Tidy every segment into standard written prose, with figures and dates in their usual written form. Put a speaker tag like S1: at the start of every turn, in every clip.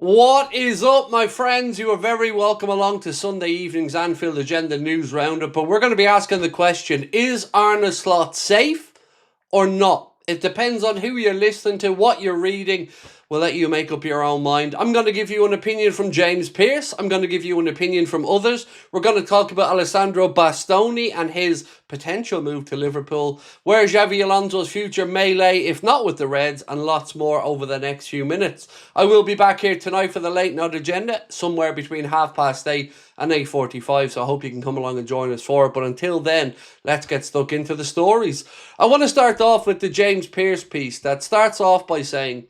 S1: What is up, my friends? You are very welcome along to Sunday evening's Anfield Agenda News Roundup, but we're going to be asking the question, is Arne Slot safe or not? It depends on who you're listening to, what you're reading. We'll let you make up your own mind. I'm going to give you an opinion from James Pearce. I'm going to give you an opinion from others. We're going to talk about Alessandro Bastoni and his potential move to Liverpool, where Xabi Alonso's future may lay, if not with the Reds, and lots more over the next few minutes. I will be back here tonight for the late night agenda, somewhere between 8:30 and 8:45, so I hope you can come along and join us for it. But until then, let's get stuck into the stories. I want to start off with the James Pearce piece that starts off by saying,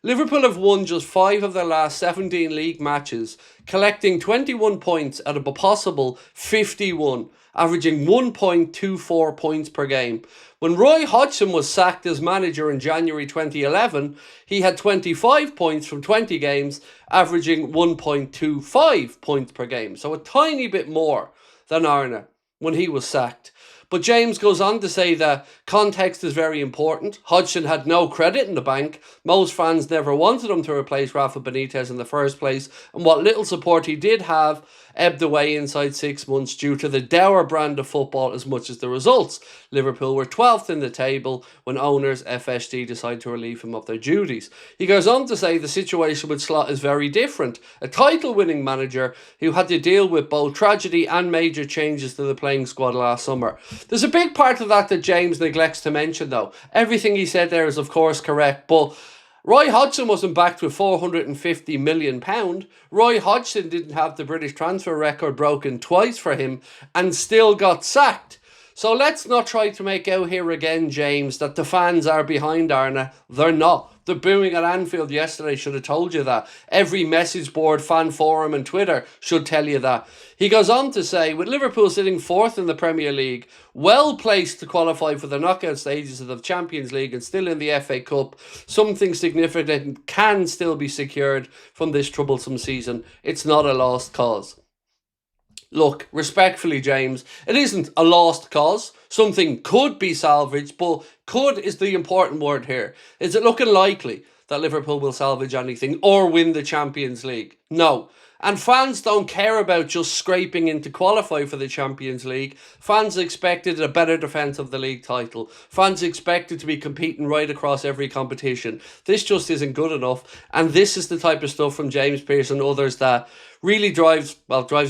S1: Liverpool have won just 5 of their last 17 league matches, collecting 21 points out of a possible 51, averaging 1.24 points per game. When Roy Hodgson was sacked as manager in January 2011, he had 25 points from 20 games, averaging 1.25 points per game. So a tiny bit more than Arne when he was sacked. But James goes on to say that context is very important. Hodgson had no credit in the bank. Most fans never wanted him to replace Rafa Benitez in the first place. And what little support he did have ebbed away inside 6 months due to the dour brand of football as much as the results. Liverpool were 12th in the table when owners FSG decided to relieve him of their duties. He goes on to say the situation with Slot is very different. A title-winning manager who had to deal with both tragedy and major changes to the playing squad last summer. There's a big part of that James neglects to mention, though. Everything he said there is, of course, correct, but Roy Hodgson wasn't backed with £450 million. Roy Hodgson didn't have the British transfer record broken twice for him and still got sacked. So let's not try to make out here again, James, that the fans are behind Arne. They're not. The booing at Anfield yesterday should have told you that. Every message board, fan forum and Twitter should tell you that. He goes on to say, with Liverpool sitting 4th in the Premier League, well placed to qualify for the knockout stages of the Champions League and still in the FA Cup, something significant can still be secured from this troublesome season. It's not a lost cause. Look, respectfully, James, it isn't a lost cause. Something could be salvaged, but could is the important word here. Is it looking likely that Liverpool will salvage anything or win the Champions League? No. And fans don't care about just scraping in to qualify for the Champions League. Fans expected a better defence of the league title. Fans expected to be competing right across every competition. This just isn't good enough. And this is the type of stuff from James Pearce and others that really drives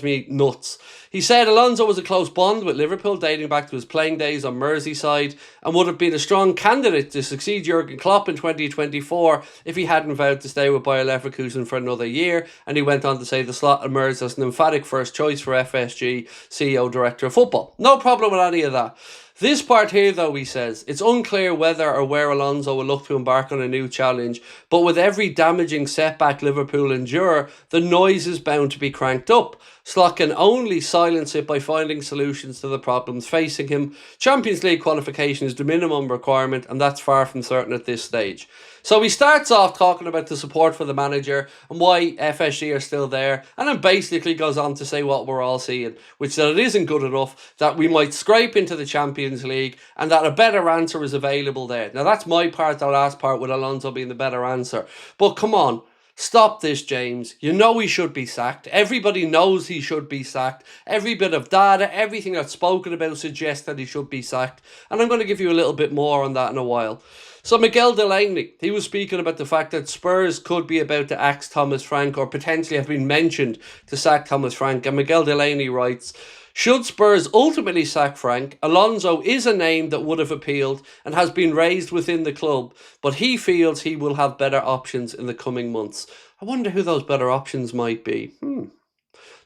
S1: me nuts. He said Alonso was a close bond with Liverpool dating back to his playing days on Merseyside and would have been a strong candidate to succeed Jurgen Klopp in 2024 if he hadn't vowed to stay with Bayer Leverkusen for another year. And he went on to say the Slot emerged as an emphatic first choice for FSG CEO Director of Football. No problem with any of that. This part here, though, he says, it's unclear whether or where Alonso will look to embark on a new challenge, but with every damaging setback Liverpool endure, the noise is bound to be cranked up. Slot can only silence it by finding solutions to the problems facing him. Champions League qualification is the minimum requirement, and that's far from certain at this stage. So he starts off talking about the support for the manager and why FSG are still there, and then basically goes on to say what we're all seeing, which that it isn't good enough, that we might scrape into the Champions League, and that a better answer is available there. Now that's my part, the last part, with Alonso being the better answer. But come on. Stop this, James. You know he should be sacked. Everybody knows he should be sacked. Every bit of data, everything that's spoken about suggests that he should be sacked. And I'm going to give you a little bit more on that in a while. So Miguel Delaney, he was speaking about the fact that Spurs could be about to axe Thomas Frank or potentially have been mentioned to sack Thomas Frank. And Miguel Delaney writes, should Spurs ultimately sack Frank, Alonso is a name that would have appealed and has been raised within the club, but he feels he will have better options in the coming months. I wonder who those better options might be.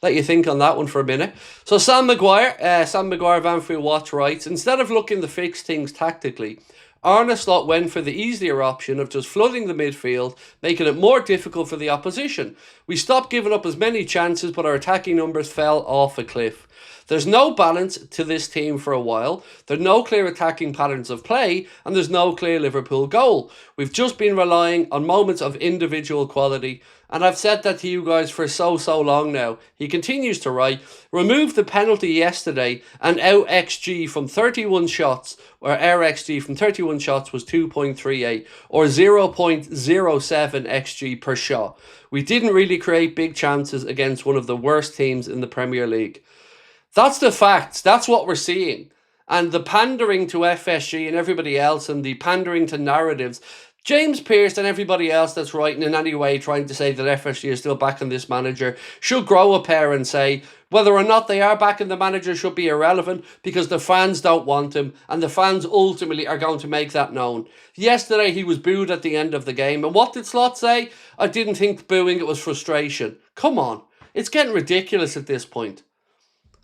S1: Let you think on that one for a minute. So Sam Maguire of Anfield Watch writes, instead of looking to fix things tactically, Arne Slot went for the easier option of just flooding the midfield, making it more difficult for the opposition. We stopped giving up as many chances, but our attacking numbers fell off a cliff. There's no balance to this team for a while. There are no clear attacking patterns of play, and there's no clear Liverpool goal. We've just been relying on moments of individual quality, and I've said that to you guys for so long now. He continues to write, removed the penalty yesterday and out XG from 31 shots, or our XG from 31 shots was 2.38 or 0.07 XG per shot. We didn't really create big chances against one of the worst teams in the Premier League. That's the facts. That's what we're seeing. And the pandering to FSG and everybody else and the pandering to narratives, James Pearce and everybody else that's writing in any way trying to say that FSG is still backing this manager should grow a pair and say whether or not they are backing the manager should be irrelevant because the fans don't want him and the fans ultimately are going to make that known. Yesterday he was booed at the end of the game, and what did Slot say? I didn't think booing, it was frustration. Come on, it's getting ridiculous at this point.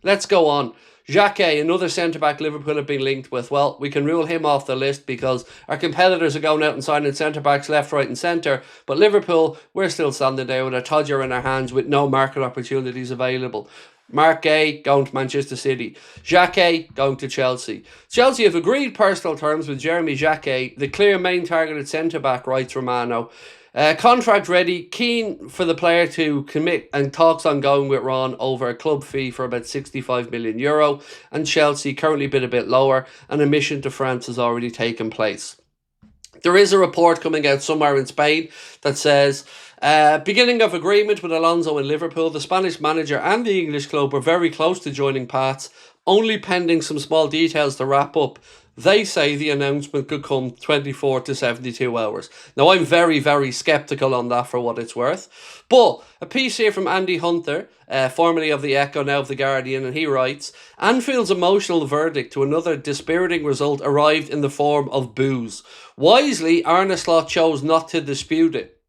S1: Let's go on. Xhaka, another centre-back Liverpool have been linked with. Well, we can rule him off the list because our competitors are going out and signing centre-backs left, right and centre. But Liverpool, we're still standing there with a todger in our hands with no market opportunities available. Mark Gay going to Manchester City. Xhaka going to Chelsea. Chelsea have agreed personal terms with Jeremy Xhaka, the clear main targeted centre-back, writes Romano. Contract ready, keen for the player to commit, and talks ongoing with Ron over a club fee for about €65 million, and Chelsea currently bid a bit lower, and a mission to France has already taken place. There is a report coming out somewhere in Spain that says beginning of agreement with Alonso in Liverpool. The Spanish manager and the English club were very close to joining paths, only pending some small details to wrap up. They say the announcement could come 24 to 72 hours. Now, I'm very sceptical on that for what it's worth. But a piece here from Andy Hunter, formerly of the Echo, now of the Guardian, and he writes, Anfield's emotional verdict to another dispiriting result arrived in the form of boos. Wisely, Arne Slot chose not to dispute it.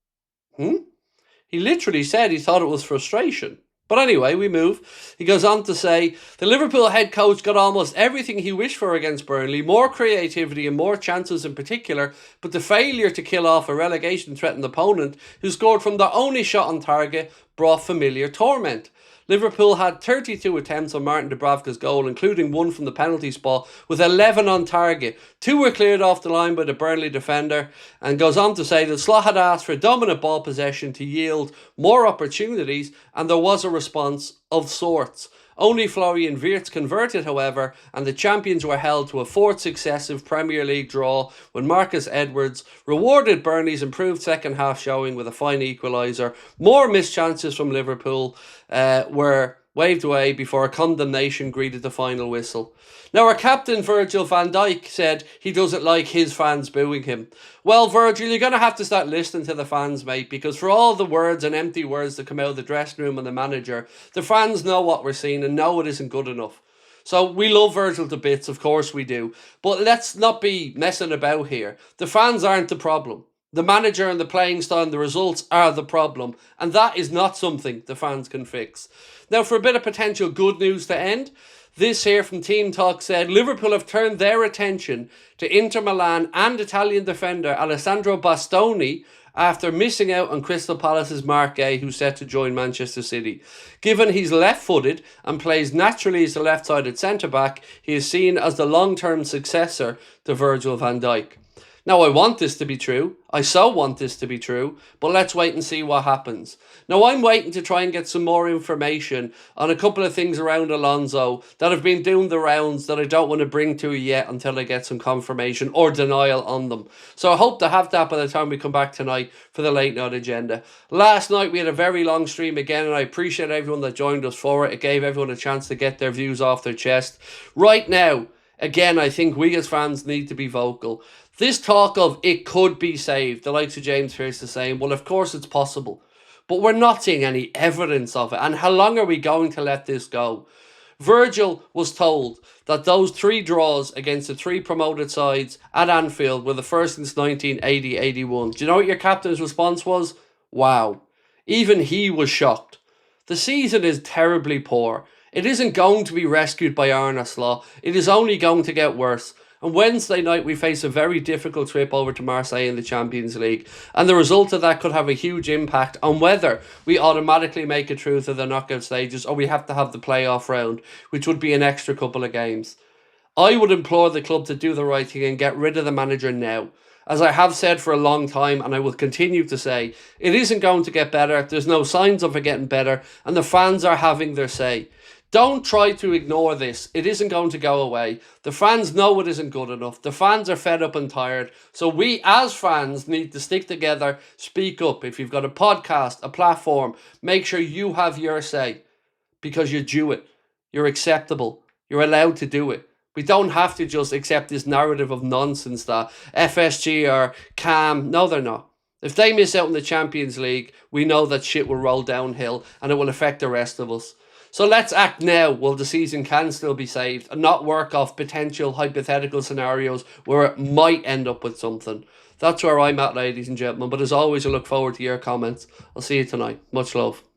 S1: He literally said he thought it was frustration. But anyway, we move. He goes on to say, the Liverpool head coach got almost everything he wished for against Burnley, more creativity and more chances in particular, but the failure to kill off a relegation-threatened opponent who scored from their only shot on target brought familiar torment. Liverpool had 32 attempts on Martin Dubravka's goal, including one from the penalty spot, with 11 on target. 2 were cleared off the line by the Burnley defender, and goes on to say that Slot had asked for dominant ball possession to yield more opportunities, and there was a response of sorts. Only Florian Wirtz converted, however, and the champions were held to a 4th successive Premier League draw when Marcus Edwards rewarded Burnley's improved second half showing with a fine equaliser. More missed chances from Liverpool were waved away before a condemnation greeted the final whistle. Now, our captain Virgil van Dijk said he doesn't like his fans booing him. Well, Virgil, you're going to have to start listening to the fans, mate, because for all the words and empty words that come out of the dressing room and the manager, the fans know what we're seeing and know it isn't good enough. So we love Virgil to bits, of course we do. But let's not be messing about here. The fans aren't the problem. The manager and the playing style and the results are the problem. And that is not something the fans can fix. Now, for a bit of potential good news to end, this here from Team Talk said, Liverpool have turned their attention to Inter Milan and Italian defender Alessandro Bastoni after missing out on Crystal Palace's Mark Gay, who's set to join Manchester City. Given he's left-footed and plays naturally as a left-sided centre-back, he is seen as the long-term successor to Virgil van Dijk. Now, I want this to be true. I so want this to be true, but let's wait and see what happens. Now, I'm waiting to try and get some more information on a couple of things around Alonso that have been doing the rounds that I don't want to bring to you yet until I get some confirmation or denial on them. So I hope to have that by the time we come back tonight for the late night agenda. Last night, we had a very long stream again, and I appreciate everyone that joined us for it. It gave everyone a chance to get their views off their chest. Right now, again, I think we as fans need to be vocal. This talk of it could be saved, the likes of James Pearce is saying, well, of course it's possible. But we're not seeing any evidence of it. And how long are we going to let this go? Virgil was told that those 3 draws against the 3 promoted sides at Anfield were the first since 1980-81. Do you know what your captain's response was? Wow. Even he was shocked. The season is terribly poor. It isn't going to be rescued by Arne Slot. It is only going to get worse. And Wednesday night, we face a very difficult trip over to Marseille in the Champions League. And the result of that could have a huge impact on whether we automatically make it through to the knockout stages or we have to have the playoff round, which would be an extra couple of games. I would implore the club to do the right thing and get rid of the manager now. As I have said for a long time, and I will continue to say, it isn't going to get better. There's no signs of it getting better, and the fans are having their say. Don't try to ignore this. It isn't going to go away. The fans know it isn't good enough. The fans are fed up and tired. So we, as fans, need to stick together, speak up. If you've got a podcast, a platform, make sure you have your say. Because you're due it. You're acceptable. You're allowed to do it. We don't have to just accept this narrative of nonsense that FSG are calm. No, they're not. If they miss out in the Champions League, we know that shit will roll downhill and it will affect the rest of us. So let's act now while the season can still be saved and not work off potential hypothetical scenarios where it might end up with something. That's where I'm at, ladies and gentlemen. But as always, I look forward to your comments. I'll see you tonight. Much love.